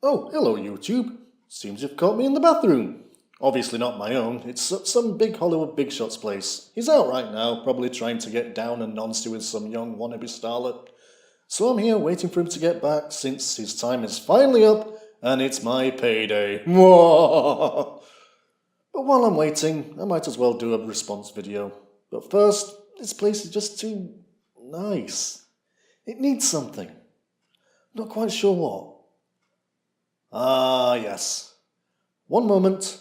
Oh, hello YouTube. Seems you've caught me in the bathroom. Obviously not my own, it's at some big Hollywood big shot's place. He's out right now, probably trying to get down and nonsty with some young wannabe starlet. So I'm here waiting for him to get back, since his time is finally up, and it's my payday. But while I'm waiting, I might as well do a response video. But first, this place is just too nice. It needs something. Not quite sure what. Ah, yes. One moment.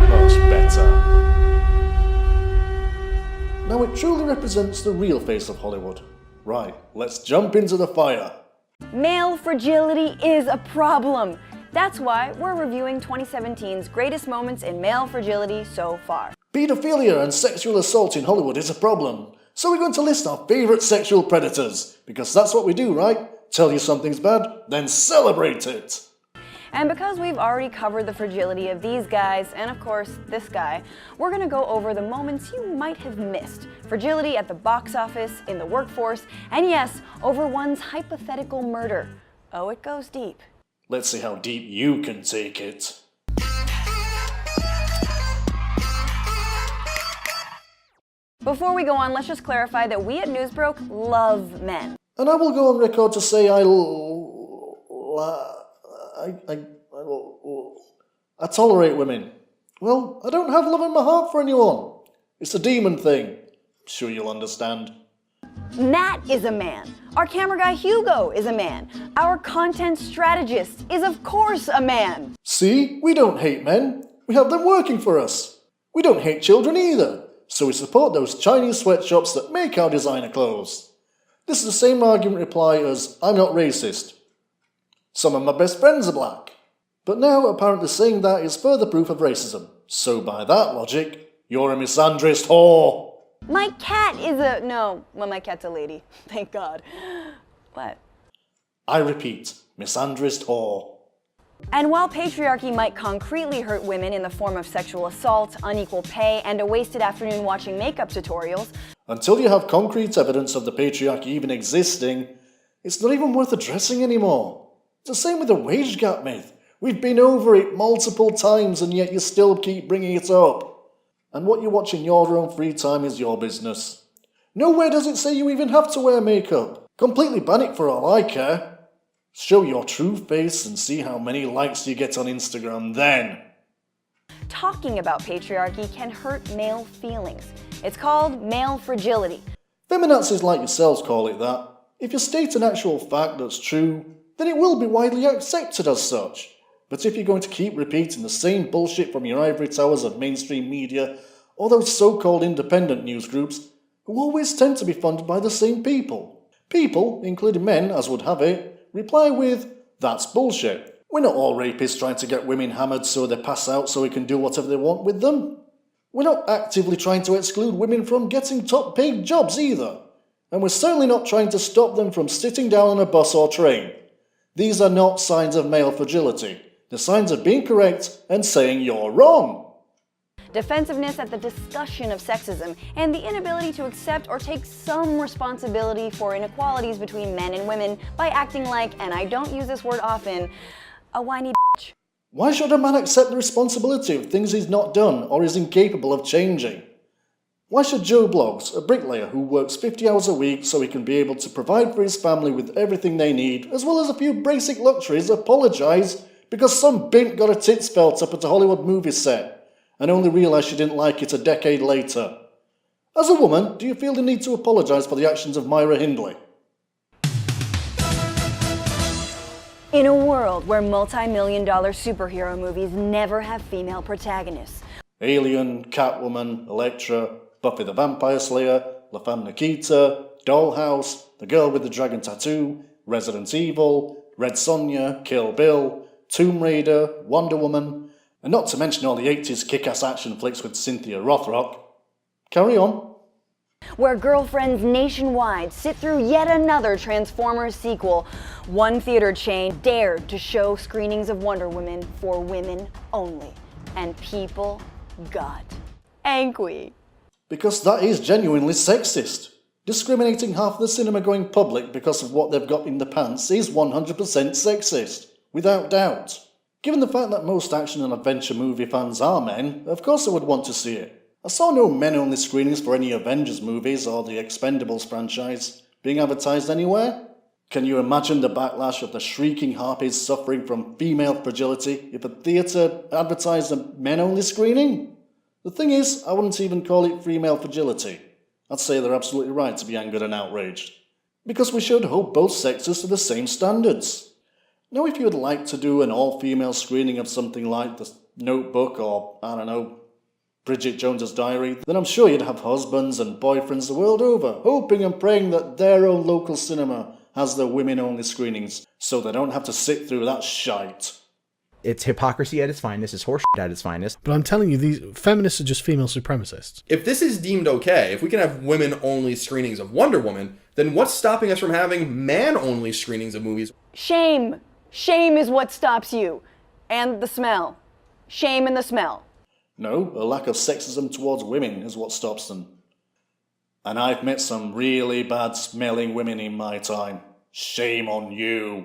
Much better. Now it truly represents the real face of Hollywood. Right, let's jump into the fire. Male fragility is a problem. That's why we're reviewing 2017's greatest moments in male fragility so far. Pedophilia and sexual assault in Hollywood is a problem. So we're going to list our favourite sexual predators. Because that's what we do, right? Tell you something's bad, then celebrate it. And because we've already covered the fragility of these guys, and of course this guy, we're gonna go over the moments you might have missed. Fragility at the box office, in the workforce, and yes, over one's hypothetical murder. Oh, it goes deep. Let's see how deep you can take it. Before we go on, let's just clarify that we at Newsbroke love men. And I will go on record to say I tolerate women. Well, I don't have love in my heart for anyone. It's a demon thing. Sure you'll understand. Nat is a man. Our camera guy Hugo is a man. Our content strategist is of course a man. See, we don't hate men. We have them working for us. We don't hate children either. So we support those Chinese sweatshops that make our designer clothes. This is the same argument reply as I'm not racist. Some of my best friends are black. But now apparently saying that is further proof of racism. So by that logic, you're a misandrist whore. My cat is a... No, well, my cat's a lady. Thank God. What? I repeat, misandrist whore. And while patriarchy might concretely hurt women in the form of sexual assault, unequal pay, and a wasted afternoon watching makeup tutorials... Until you have concrete evidence of the patriarchy even existing, it's not even worth addressing anymore. It's the same with the wage gap myth. We've been over it multiple times and yet you still keep bringing it up. And what you watch in your own free time is your business. Nowhere does it say you even have to wear makeup. Completely ban it for all I care. Show your true face and see how many likes you get on Instagram then. Talking about patriarchy can hurt male feelings. It's called male fragility. Feminazis like yourselves call it that. If you state an actual fact that's true, then it will be widely accepted as such. But if you're going to keep repeating the same bullshit from your ivory towers of mainstream media, or those so-called independent news groups, who always tend to be funded by the same people. People, including men as would have it, reply with, that's bullshit. We're not all rapists trying to get women hammered so they pass out so we can do whatever they want with them. We're not actively trying to exclude women from getting top-paid jobs either. And we're certainly not trying to stop them from sitting down on a bus or train. These are not signs of male fragility. They're signs of being correct and saying you're wrong. Defensiveness at the discussion of sexism and the inability to accept or take some responsibility for inequalities between men and women by acting like, and I don't use this word often, a whiny bitch. Why should a man accept the responsibility of things he's not done or is incapable of changing? Why should Joe Bloggs, a bricklayer who works 50 hours a week so he can be able to provide for his family with everything they need, as well as a few basic luxuries, apologise because some bint got her tits felt up at a Hollywood movie set and only realised she didn't like it a decade later? As a woman, do you feel the need to apologise for the actions of Myra Hindley? In a world where multi-million-dollar superhero movies never have female protagonists. Alien, Catwoman, Elektra, Buffy the Vampire Slayer, La Femme Nikita, Dollhouse, The Girl with the Dragon Tattoo, Resident Evil, Red Sonja, Kill Bill, Tomb Raider, Wonder Woman, and not to mention all the 80s kick-ass action flicks with Cynthia Rothrock. Carry on. where girlfriends nationwide sit through yet another Transformers sequel, one theater chain dared to show screenings of Wonder Woman for women only. And people got angry. Because that is genuinely sexist. Discriminating half the cinema-going public because of what they've got in the pants is 100% sexist, without doubt. Given the fact that most action and adventure movie fans are men, of course I would want to see it. I saw no men-only screenings for any Avengers movies or the Expendables franchise being advertised anywhere. Can you imagine the backlash of the shrieking harpies suffering from female fragility if a theatre advertised a men-only screening? The thing is, I wouldn't even call it female fragility. I'd say they're absolutely right to be angered and outraged. Because we should hold both sexes to the same standards. Now if you would like to do an all-female screening of something like The Notebook or, I don't know, Bridget Jones's Diary, then I'm sure you'd have husbands and boyfriends the world over, hoping and praying that their own local cinema has their women-only screenings, so they don't have to sit through that shite. It's hypocrisy at its finest, it's horseshit at its finest. But I'm telling you, these feminists are just female supremacists. If this is deemed okay, if we can have women-only screenings of Wonder Woman, then what's stopping us from having man-only screenings of movies? Shame. Shame is what stops you. And the smell. Shame and the smell. No, a lack of sexism towards women is what stops them. And I've met some really bad smelling women in my time. Shame on you.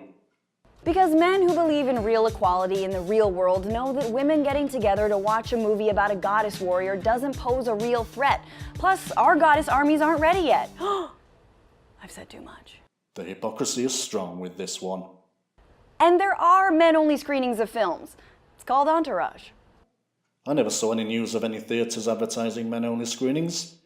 Because men who believe in real equality in the real world know that women getting together to watch a movie about a goddess warrior doesn't pose a real threat. Plus, our goddess armies aren't ready yet. I've said too much. The hypocrisy is strong with this one. And there are men-only screenings of films. It's called Entourage. I never saw any news of any theatres advertising men-only screenings.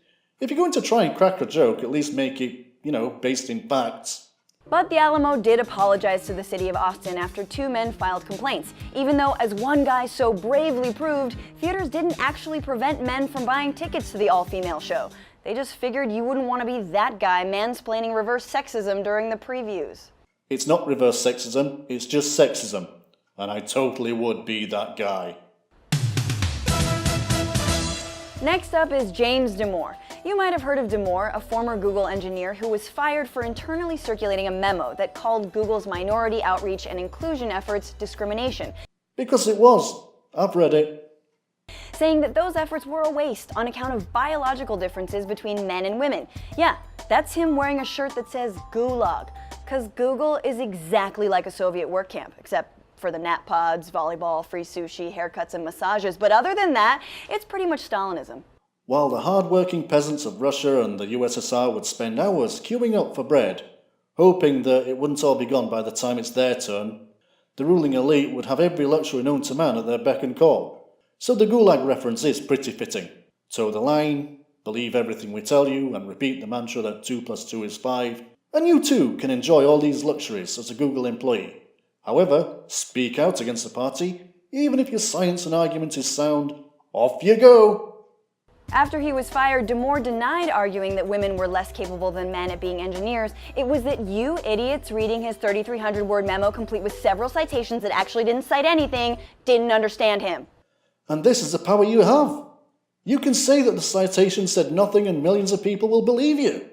If you're going to try and crack a joke, at least make it, based in facts. But the Alamo did apologize to the city of Austin after two men filed complaints, even though, as one guy so bravely proved, theaters didn't actually prevent men from buying tickets to the all-female show. They just figured you wouldn't want to be that guy mansplaining reverse sexism during the previews. It's not reverse sexism, it's just sexism. And I totally would be that guy. Next up is James Damour. You might have heard of Damour, a former Google engineer who was fired for internally circulating a memo that called Google's minority outreach and inclusion efforts discrimination. Because it was. I've read it. Saying that those efforts were a waste on account of biological differences between men and women. Yeah, that's him wearing a shirt that says Gulag, because Google is exactly like a Soviet work camp, except for the nap pods, volleyball, free sushi, haircuts, and massages. But other than that, it's pretty much Stalinism. While the hard-working peasants of Russia and the USSR would spend hours queuing up for bread, hoping that it wouldn't all be gone by the time it's their turn, the ruling elite would have every luxury known to man at their beck and call. So the Gulag reference is pretty fitting. Toe the line, believe everything we tell you, and repeat the mantra that 2 + 2 is 5, and you too can enjoy all these luxuries as a Google employee. However, speak out against the party, even if your science and argument is sound. Off you go! After he was fired, Damour denied arguing that women were less capable than men at being engineers. It was that you idiots reading his 3,300-word memo complete with several citations that actually didn't cite anything didn't understand him. And this is the power you have. You can say that the citation said nothing and millions of people will believe you.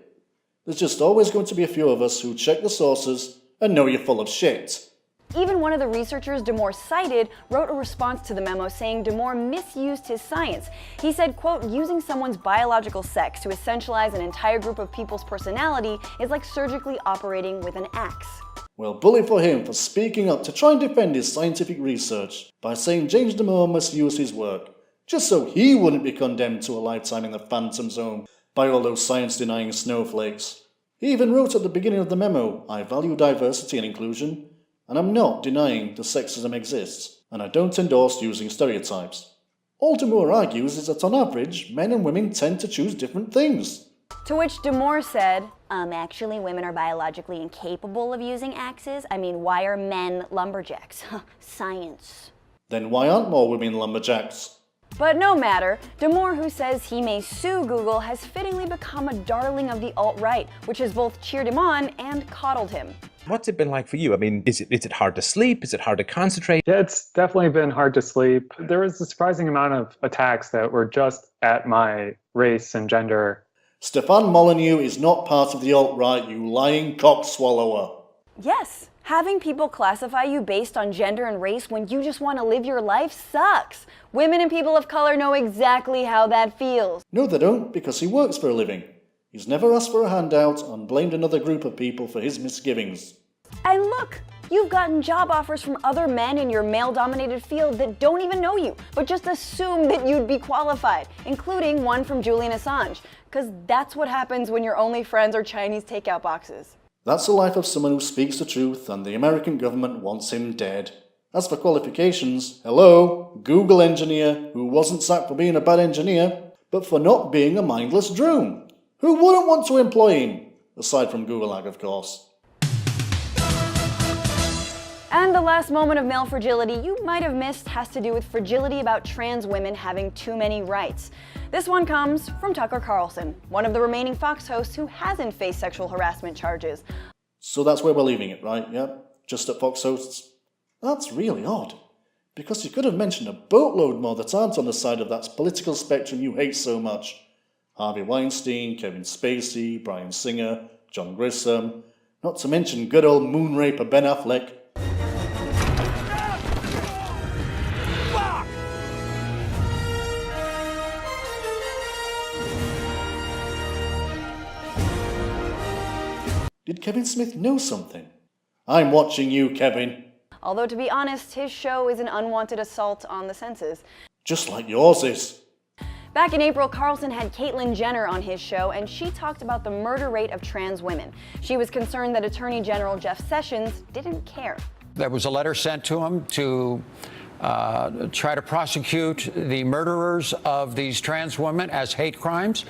There's just always going to be a few of us who check the sources and know you're full of shit. Even one of the researchers Damour cited wrote a response to the memo saying Damour misused his science. He said, quote, using someone's biological sex to essentialize an entire group of people's personality is like surgically operating with an axe. Well, bully for him for speaking up to try and defend his scientific research by saying James Damour misused his work, just so he wouldn't be condemned to a lifetime in the Phantom Zone by all those science-denying snowflakes. He even wrote at the beginning of the memo, I value diversity and inclusion, and I'm not denying that sexism exists, and I don't endorse using stereotypes. All Damour argues is that on average, men and women tend to choose different things. To which Damour said, actually women are biologically incapable of using axes. I mean, why are men lumberjacks? Science. Then why aren't more women lumberjacks? But no matter, Damour, who says he may sue Google, has fittingly become a darling of the alt-right, which has both cheered him on and coddled him. What's it been like for you? I mean, is it hard to sleep? Is it hard to concentrate? Yeah, it's definitely been hard to sleep. There was a surprising amount of attacks that were just at my race and gender. Stefan Molyneux is not part of the alt-right, you lying cock-swallower. Yes, having people classify you based on gender and race when you just want to live your life sucks. Women and people of color know exactly how that feels. No, they don't, because he works for a living. He's never asked for a handout and blamed another group of people for his misgivings. And look, you've gotten job offers from other men in your male-dominated field that don't even know you, but just assume that you'd be qualified, including one from Julian Assange, because that's what happens when your only friends are Chinese takeout boxes. That's the life of someone who speaks the truth, and the American government wants him dead. As for qualifications, hello, Google engineer who wasn't sacked for being a bad engineer, but for not being a mindless drone. Who wouldn't want to employ him? Aside from Google Ag, of course. And the last moment of male fragility you might have missed has to do with fragility about trans women having too many rights. This one comes from Tucker Carlson, one of the remaining Fox hosts who hasn't faced sexual harassment charges. So that's where we're leaving it, right? Yeah? Just at Fox hosts? That's really odd. Because you could have mentioned a boatload more that aren't on the side of that political spectrum you hate so much. Harvey Weinstein, Kevin Spacey, Bryan Singer, John Grissom, not to mention good old moonraper Ben Affleck. Did Kevin Smith know something? I'm watching you, Kevin. Although, to be honest, his show is an unwanted assault on the senses. Just like yours is. Back in April, Carlson had Caitlyn Jenner on his show, and she talked about the murder rate of trans women. She was concerned that Attorney General Jeff Sessions didn't care. There was a letter sent to him to try to prosecute the murderers of these trans women as hate crimes,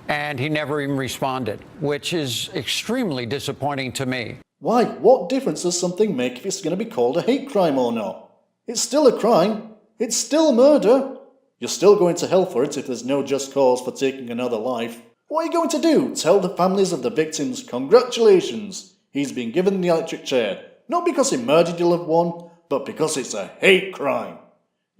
and he never even responded, which is extremely disappointing to me. Why? What difference does something make if it's going to be called a hate crime or not? It's still a crime. It's still murder. You're still going to hell for it if there's no just cause for taking another life. What are you going to do? Tell the families of the victims, congratulations, he's been given the electric chair. Not because he murdered your loved one, but because it's a hate crime.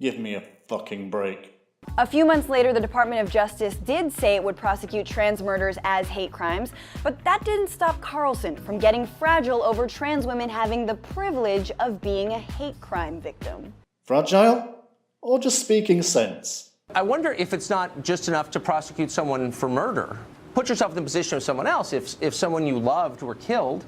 Give me a fucking break. A few months later, the Department of Justice did say it would prosecute trans murders as hate crimes, but that didn't stop Carlson from getting fragile over trans women having the privilege of being a hate crime victim. Fragile? Or just speaking sense? I wonder if it's not just enough to prosecute someone for murder. Put yourself in the position of someone else. If someone you loved were killed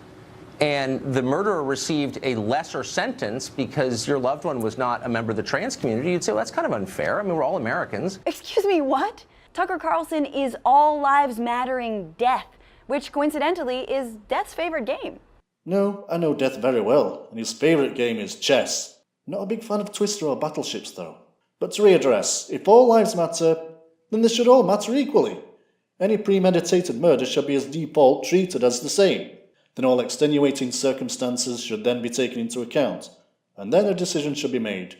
and the murderer received a lesser sentence because your loved one was not a member of the trans community, you'd say, well, that's kind of unfair. I mean, we're all Americans. Excuse me, what? Tucker Carlson is all lives mattering death, which coincidentally is Death's favorite game. No, I know Death very well, and his favourite game is chess. Not a big fan of Twister or battleships, though. But to readdress, if all lives matter, then they should all matter equally. Any premeditated murder should be as default treated as the same. Then all extenuating circumstances should then be taken into account, and then a decision should be made.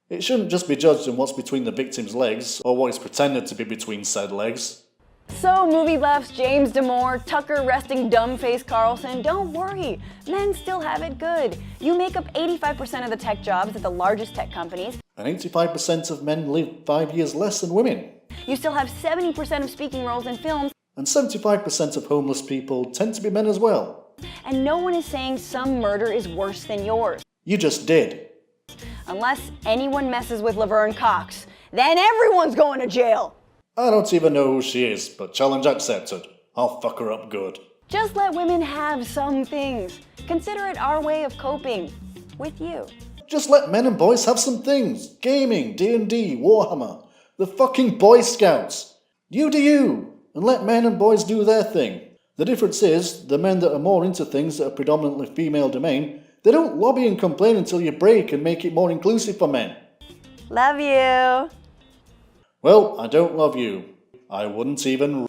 It shouldn't just be judged on what's between the victim's legs, or what is pretended to be between said legs. So, movie buffs, James Damour, Tucker resting dumb-faced Carlson, don't worry, men still have it good. You make up 85% of the tech jobs at the largest tech companies. And 85% of men live 5 years less than women. You still have 70% of speaking roles in films. And 75% of homeless people tend to be men as well. And no one is saying some murder is worse than yours. You just did. Unless anyone messes with Laverne Cox, then everyone's going to jail. I don't even know who she is, but challenge accepted. I'll fuck her up good. Just let women have some things. Consider it our way of coping with you. Just let men and boys have some things. Gaming, D&D, Warhammer, the fucking Boy Scouts. You do you, and let men and boys do their thing. The difference is, the men that are more into things that are predominantly female domain, they don't lobby and complain until you break and make it more inclusive for men. Love you. Well, I don't love you. I wouldn't even